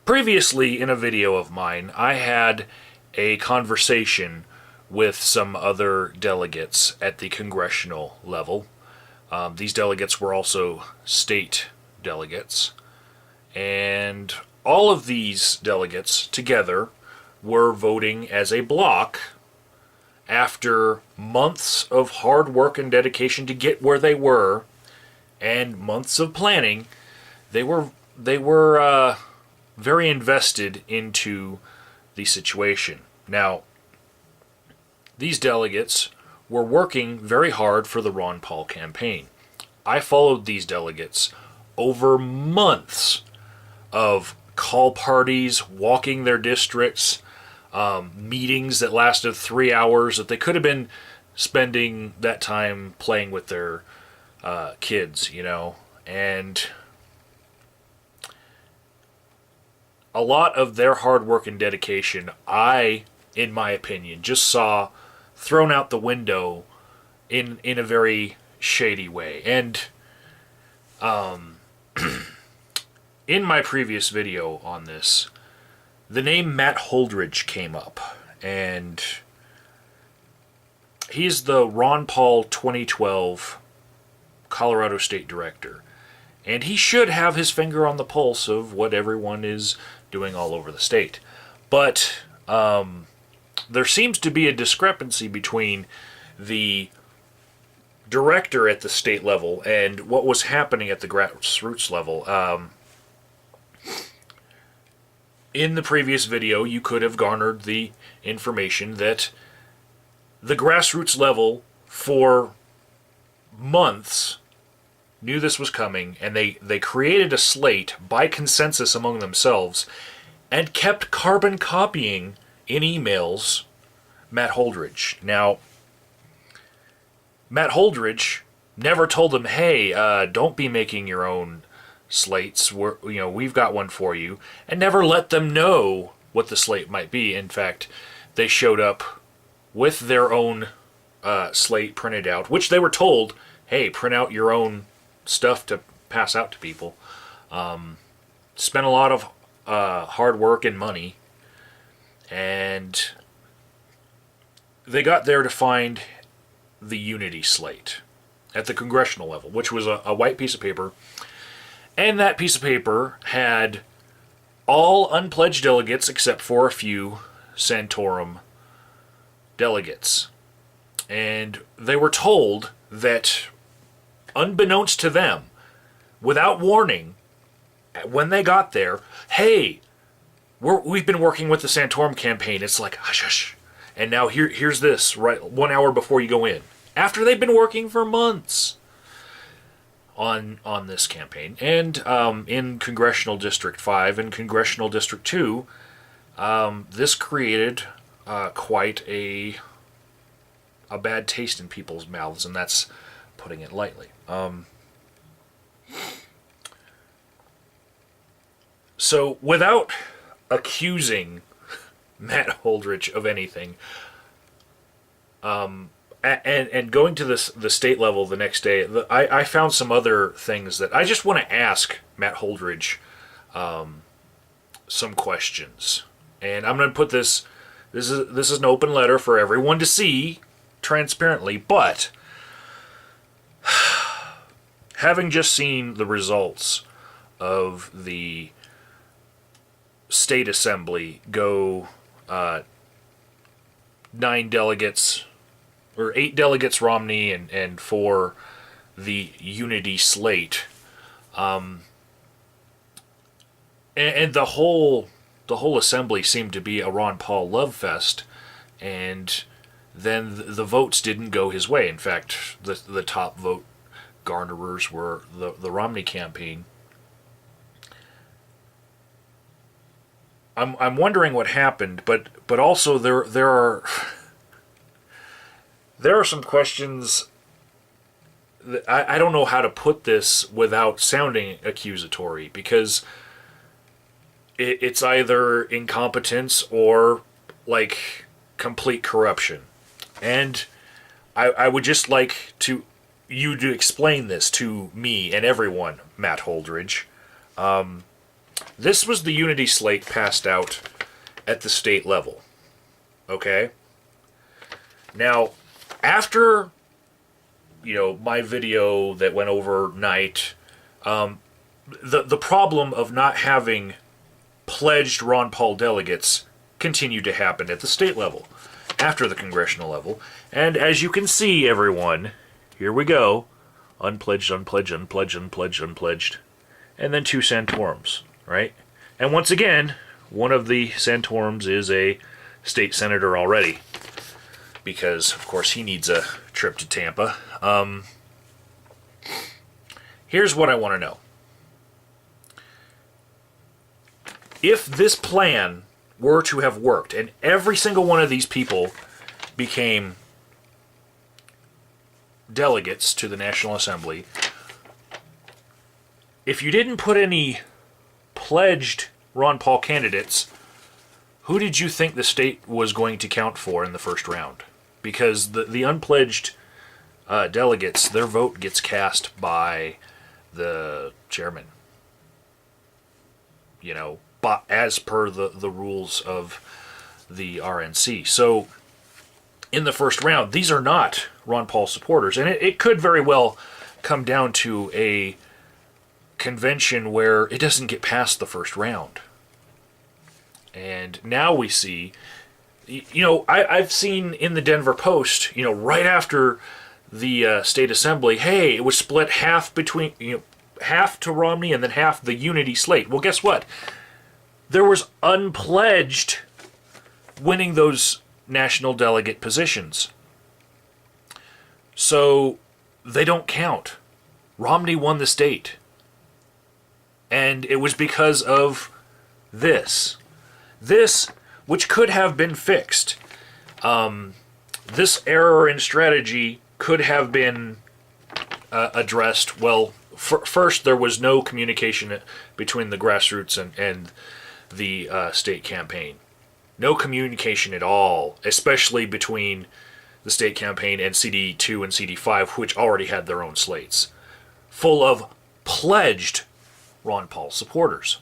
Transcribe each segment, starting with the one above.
Previously, in a video of mine, I had a conversation with some other delegates at the congressional level. These delegates were also state delegates. And all of these delegates together were voting as a block after months of hard work and dedication to get where they were, and months of planning. They were very invested into the situation. Now, these delegates were working very hard for the Ron Paul campaign. I followed these delegates over months of call parties, walking their districts, meetings that lasted 3 hours that they could have been spending that time playing with their kids, and a lot of their hard work and dedication, in my opinion, just saw thrown out the window in a very shady way. And in my previous video on this, the name Matt Holdridge came up, and he's the Ron Paul 2012 Colorado State Director. And he should have his finger on the pulse of what everyone is doing all over the state. But there seems to be a discrepancy between the director at the state level and what was happening at the grassroots level. In the previous video, you could have garnered the information that the grassroots level for months knew this was coming, and they created a slate by consensus among themselves and kept carbon copying in emails Matt Holdridge. Now, Matt Holdridge never told them, hey, don't be making your own slates. We've got one for you, and never let them know what the slate might be. In fact, they showed up with their own slate printed out, which they were told, hey, print out your own stuff to pass out to people. Spent a lot of hard work and money, and they got there to find the unity slate at the congressional level, which was a white piece of paper. And that piece of paper had all unpledged delegates except for a few Santorum delegates. And they were told that, unbeknownst to them, without warning, when they got there, hey, we've been working with the Santorum campaign. It's like, hush, hush. And now here's this, right 1 hour before you go in. After they've been working for months on this campaign. And in Congressional District 5 and Congressional District 2, this created quite a bad taste in people's mouths, and that's putting it lightly. So, without accusing Matt Holdridge of anything, and going to the state level the next day, I found some other things that I just want to ask Matt Holdridge some questions. And I'm going to put this is an open letter for everyone to see transparently, but having just seen the results of the state assembly go 9 delegates, or 8 delegates Romney and 4 the unity slate, and the whole assembly seemed to be a Ron Paul love fest, and then the votes didn't go his way. In fact, the top vote garnerers were the Romney campaign. I'm wondering what happened, but also there are some questions that I don't know how to put this without sounding accusatory, because it's either incompetence or like complete corruption. And I would just like you to explain this to me and everyone, Matt Holdridge. This was the unity slate passed out at the state level. Okay? Now, after, my video that went overnight, the problem of not having pledged Ron Paul delegates continued to happen at the state level, after the congressional level. And as you can see, everyone, here we go. Unpledged, unpledged, unpledged, unpledged, unpledged. And then 2 Santorums, right? And once again, one of the Santorums is a state senator already, because, of course, he needs a trip to Tampa. Here's what I want to know. If this plan were to have worked, and every single one of these people became delegates to the National Assembly, if you didn't put any pledged Ron Paul candidates, who did you think the state was going to count for in the first round? Because the unpledged delegates, their vote gets cast by the chairman. But as per the rules of the RNC. So, in the first round, these are not Ron Paul supporters. And it could very well come down to a convention where it doesn't get past the first round. And now we see, I've seen in the Denver Post, right after the state assembly, hey, it was split half between, half to Romney and then half the unity slate. Well, guess what? There was unpledged winning those national delegate positions. So they don't count. Romney won the state. And it was because of this. This, which could have been fixed. This error in strategy could have been addressed. Well, first, there was no communication between the grassroots and the state campaign. No communication at all, especially between the state campaign and CD2 and CD5, which already had their own slates, full of pledged Ron Paul supporters.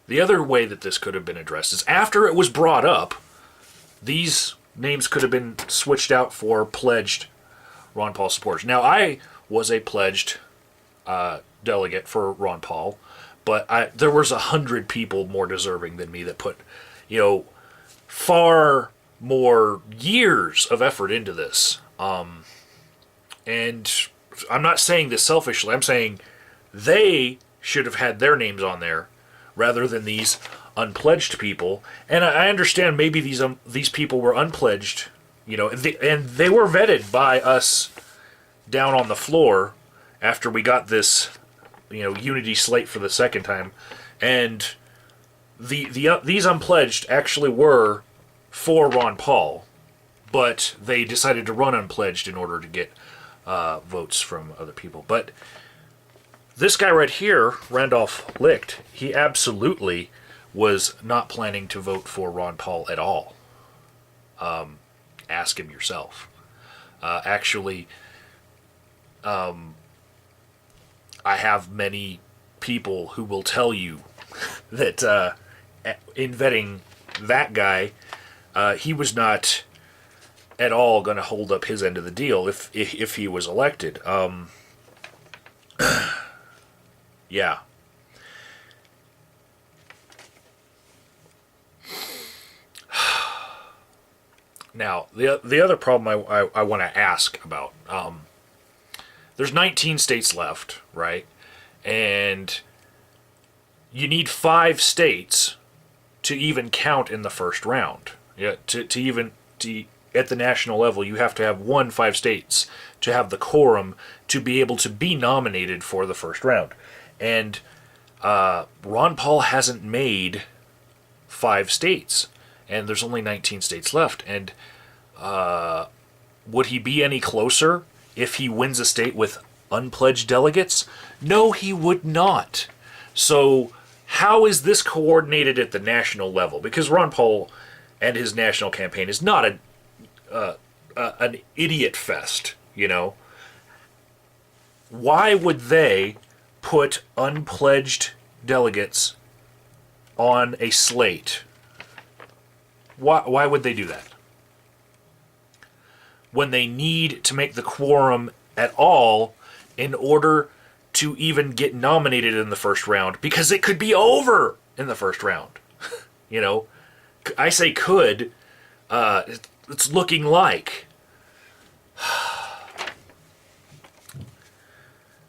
The other way that this could have been addressed is after it was brought up, these names could have been switched out for pledged Ron Paul supporters. Now, I was a pledged delegate for Ron Paul, but there was 100 people more deserving than me that put, far more years of effort into this. And I'm not saying this selfishly. I'm saying they should have had their names on there rather than these unpledged people. And I understand maybe these people were unpledged, and they were vetted by us down on the floor after we got this, unity slate for the second time. And these unpledged actually were for Ron Paul, but they decided to run unpledged in order to get votes from other people. But this guy right here, Randolph Licht, he absolutely was not planning to vote for Ron Paul at all. Ask him yourself. Actually, I have many people who will tell you that in vetting that guy, he was not at all going to hold up his end of the deal if he was elected. Yeah. Now, the other problem I want to ask about, there's 19 states left, right? And you need 5 states to even count in the first round. Yeah, at the national level, you have to have 5 states to have the quorum to be able to be nominated for the first round. And Ron Paul hasn't made 5 states, and there's only 19 states left. And would he be any closer if he wins a state with unpledged delegates? No, he would not. So how is this coordinated at the national level? Because Ron Paul and his national campaign is not an idiot fest, why would they put unpledged delegates on a slate? Why would they do that? When they need to make the quorum at all in order to even get nominated in the first round, because it could be over in the first round. I say could. It's looking like.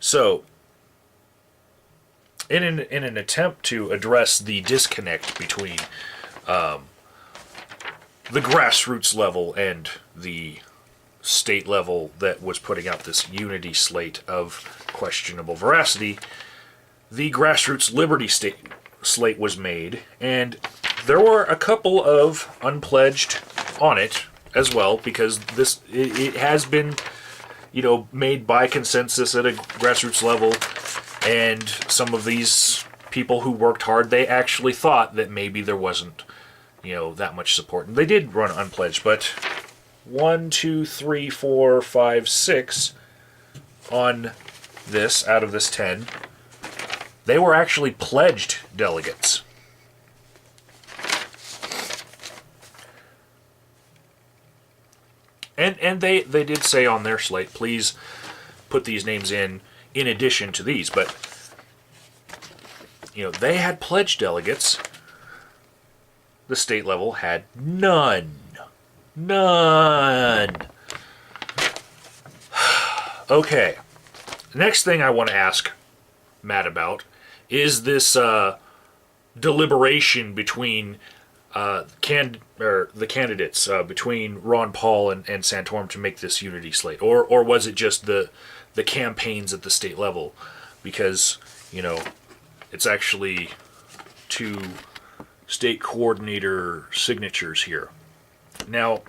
So, in an attempt to address the disconnect between the grassroots level and the state level that was putting out this unity slate of questionable veracity, the grassroots liberty slate was made, and there were a couple of unpledged on it as well, because it has been, made by consensus at a grassroots level, and some of these people who worked hard, they actually thought that maybe there wasn't, that much support. And they did run unpledged, but 1, 2, 3, 4, 5, 6 on this, out of this 10, they were actually pledged delegates. And they did say on their slate, please put these names in addition to these. But, they had pledged delegates. The state level had none. None. Okay. Next thing I want to ask Matt about is this deliberation between the candidates, between Ron Paul and Santorum to make this unity slate, or was it just the campaigns at the state level? Because it's actually 2 state coordinator signatures here. Now,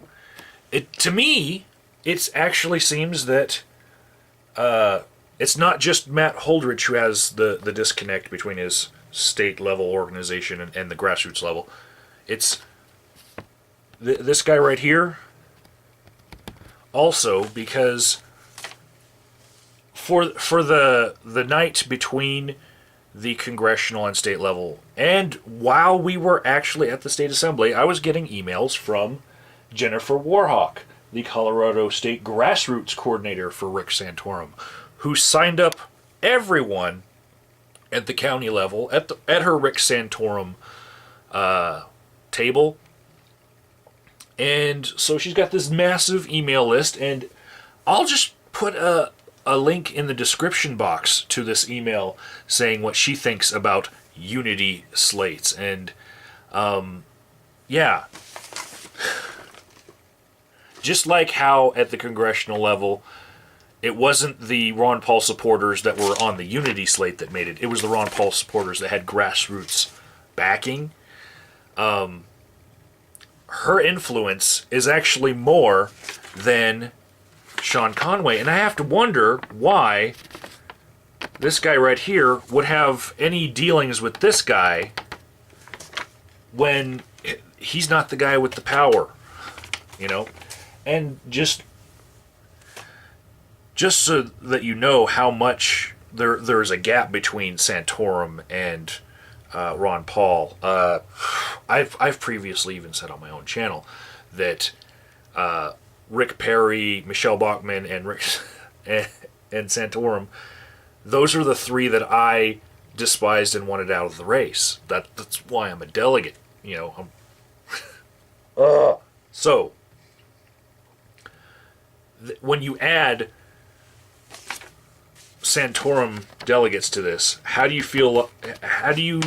to me, it actually seems that it's not just Matt Holdridge who has the disconnect between his state level organization and the grassroots level. It's this guy right here. Also, because for the night between the congressional and state level, and while we were actually at the state assembly, I was getting emails from Jennifer Warhawk, the Colorado State Grassroots Coordinator for Rick Santorum, who signed up everyone at the county level at her Rick Santorum table. And so she's got this massive email list, and I'll just put a link in the description box to this email saying what she thinks about unity slates. And yeah, just like how at the congressional level, it wasn't the Ron Paul supporters that were on the unity slate that made it. It was the Ron Paul supporters that had grassroots backing. Her influence is actually more than Sean Conway. And I have to wonder why this guy right here would have any dealings with this guy when he's not the guy with the power, And just so that you know how much there's a gap between Santorum and Ron Paul. I've previously even said on my own channel that Rick Perry, Michelle Bachmann, and and Santorum, those are the 3 that I despised and wanted out of the race. That's why I'm a delegate. So when you add Santorum delegates to this, how do you feel? How do you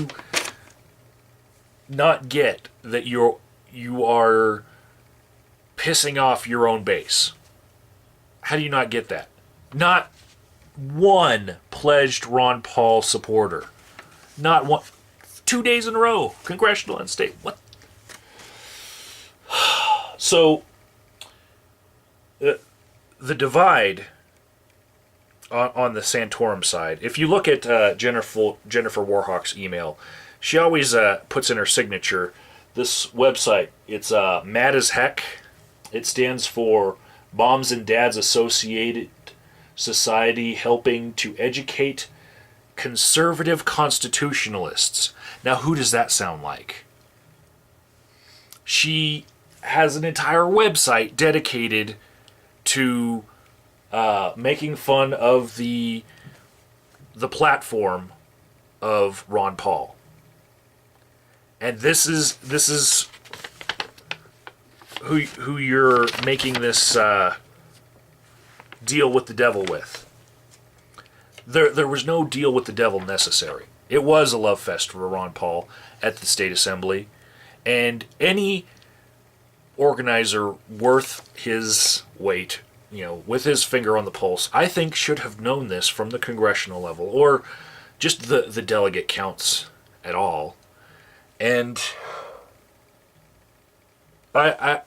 not get that you are pissing off your own base? How do you not get that? Not one pledged Ron Paul supporter. Not one. 2 days in a row, congressional and state. What? So the divide on the Santorum side, if you look at Jennifer Warhawk's email, she always puts in her signature this website. It's mad as heck. It stands for Moms and Dads Associated society helping to educate conservative constitutionalists. Now, who does that sound like? She has an entire website dedicated to making fun of the platform of Ron Paul. And this is who you're making this deal with the devil with. There was no deal with the devil necessary. It was a love fest for Ron Paul at the State Assembly, and any organizer worth his weight, with his finger on the pulse, I think should have known this from the congressional level, or just the delegate counts at all. And I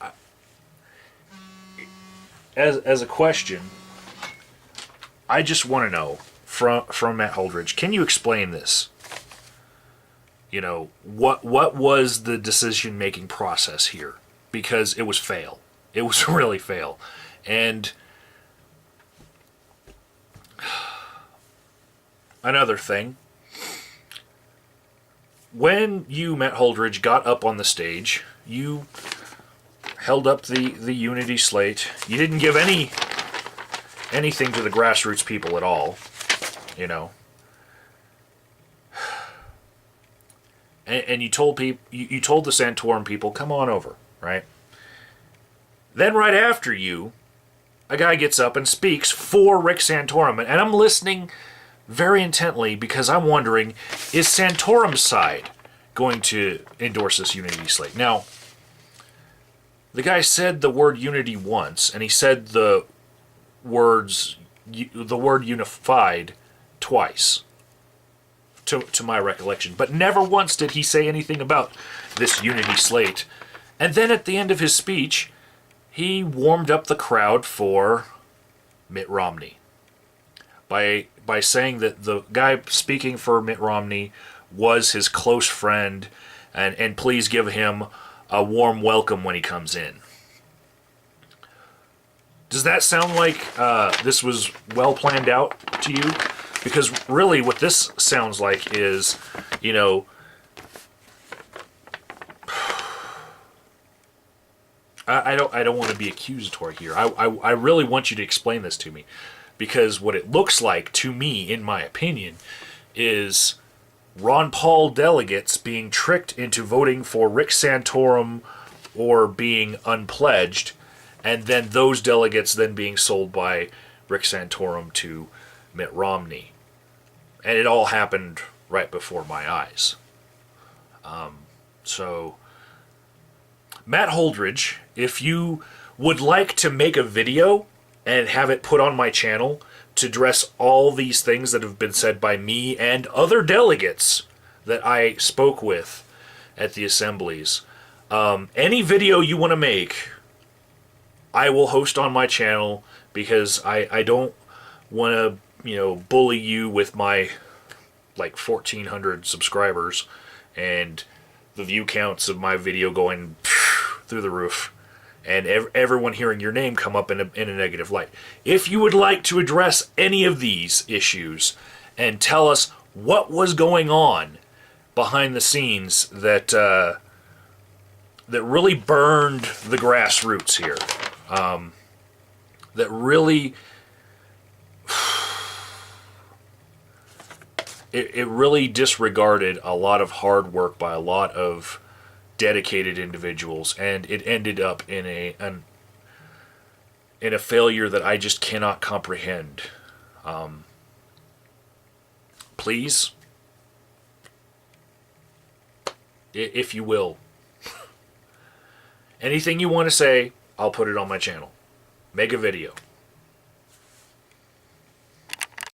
as a question, I just want to know from Matt Holdridge, can you explain this? What was the decision-making process here? Because it was fail. It was really fail. And another thing, when you, Matt Holdridge, got up on the stage, you held up the unity slate. You didn't give anything to the grassroots people at all, And you told you told the Santorum people, come on over, right? Then right after you, a guy gets up and speaks for Rick Santorum, and I'm listening very intently because I'm wondering, is Santorum's side going to endorse this unity slate? Now, the guy said the word unity once, and he said the word unified twice, to my recollection. But never once did he say anything about this unity slate. And then at the end of his speech, he warmed up the crowd for Mitt Romney by saying that the guy speaking for Mitt Romney was his close friend, and please give him a warm welcome when he comes in. Does that sound like this was well planned out to you? Because really what this sounds like is, I don't want to be accusatory here. I really want you to explain this to me. Because what it looks like to me, in my opinion, is Ron Paul delegates being tricked into voting for Rick Santorum or being unpledged, and then those delegates then being sold by Rick Santorum to Mitt Romney. And it all happened right before my eyes. So, Matt Holdridge, if you would like to make a video and have it put on my channel to address all these things that have been said by me and other delegates that I spoke with at the assemblies, any video you want to make, I will host on my channel, because I don't want to, bully you with my 1,400 subscribers and the view counts of my video going through the roof, and everyone hearing your name come up in a negative light. If you would like to address any of these issues and tell us what was going on behind the scenes that really burned the grassroots here, that really it really disregarded a lot of hard work by a lot of dedicated individuals, and it ended up in a failure that I just cannot comprehend. Please, if you will, anything you want to say, I'll put it on my channel. Make a video.